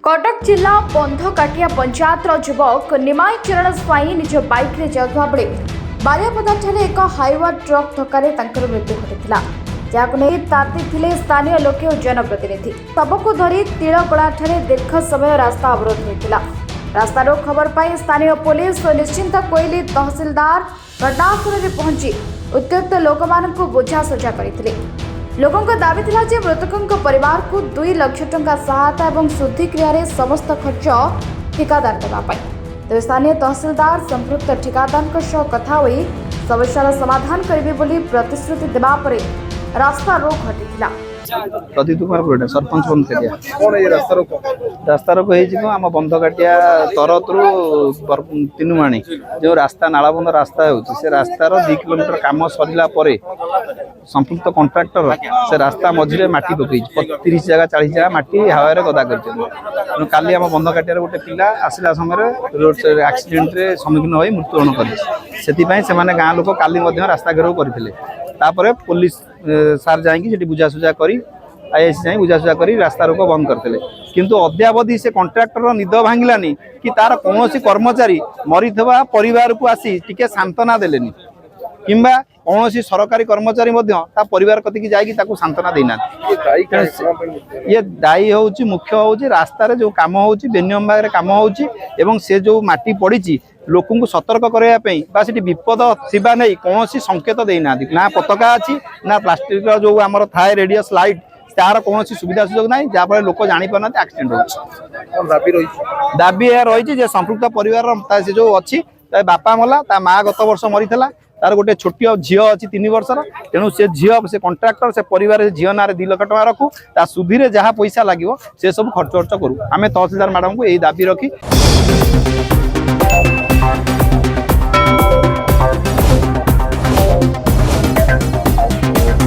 कटक जिला बंधकाटिया पंचायत युवक निमाई चरण स्वाई निज बाइक रे जाउथबा बेले बारियापदा एक हाइवा ट्रक धक्का मृत्यु घटी जहां ताती स्थानीय लोके और जनप्रतिनिधि शव को धरी तिलगोड़ा दीर्घ समय रास्ता अवरोध होता। रास्ता रोक खबर पाई स्थानीय पुलिस और निश्चिंत कोइली तहसीलदार घटनास्थल में पहुंची उत्त्यक्त लोक मानक बुझासुझा करते। लोकों का दाबी थिला जे मृतकों परिवार को 2 लाख टंका सहायता और शुद्धि क्रिया समस्त खर्च ठिकादार देवाई। तेज स्थानीय तहसीलदार संपृक्त ठिकादार कथा होई समस्या समाधान करेंगे बोली प्रतिश्रुति देवा परे रास्ता रोक हटिला। प्रदीप कुमार परिडा सरपंच बंधकाटिया कौन ये रास्ता रोक आम बंधकाटिया तरतरु तीनुमाणी जो रास्ता नालाबंध रास्ता से रास्तार 2 किलोमीटर काम सरला संपुक्त कंट्राक्टर से रास्ता मझे माटी पकई 30 जगह 40 जगह माटी हावा गदा कर काली आम बंधकाटिया गोटे पिला आसला समय रोड एक्सीडेंट रे सम्मुखीन हो मृत्युवरण कर गाँ लोक काली रास्ता घेराव करते। तापर पुलिस सार जाकि बुझासुझा कर आईएस जाए बुझासुझा कर रास्ता रोक बंद करते किंतु अद्यावधि से कंट्राक्टर निद भांगिलानी कि तार कौन कर्मचारी मरी परिवार को आसी टिके सांत्वना देलेनी किंबा कौन सरकारी कर्मचारी परिवार कति जाकि सांत्वना देना। ये दायी हूँ मुख्य हूँ रास्तार जो कम हो बेनियम भाग कम हो से जो माटी पड़ी लोक सतर्क करने विपद थिबा नहीं कौन संकेत देना ना पताका अच्छी ना प्लास्टिक जो आम थाए रेडियस लाइट तार कौन सुविधा सुजोग ना जहाँफल लोक जापार एक्सीडेंट हो दाबी यह रही संपृक्त परिवार से जो अच्छी बापा मला ता माँ गत वर्ष मरी तार गोटे छोटी झी अच्छी 3 वर्षर तेणु से झी से कंट्राक्टर से परिवार झी ना 2 लाख टका रखू ता सुधी जहाँ पैसा लगे से सब खर्च करूँ आम तहसीलदार मैडम को यही दाबी रखी।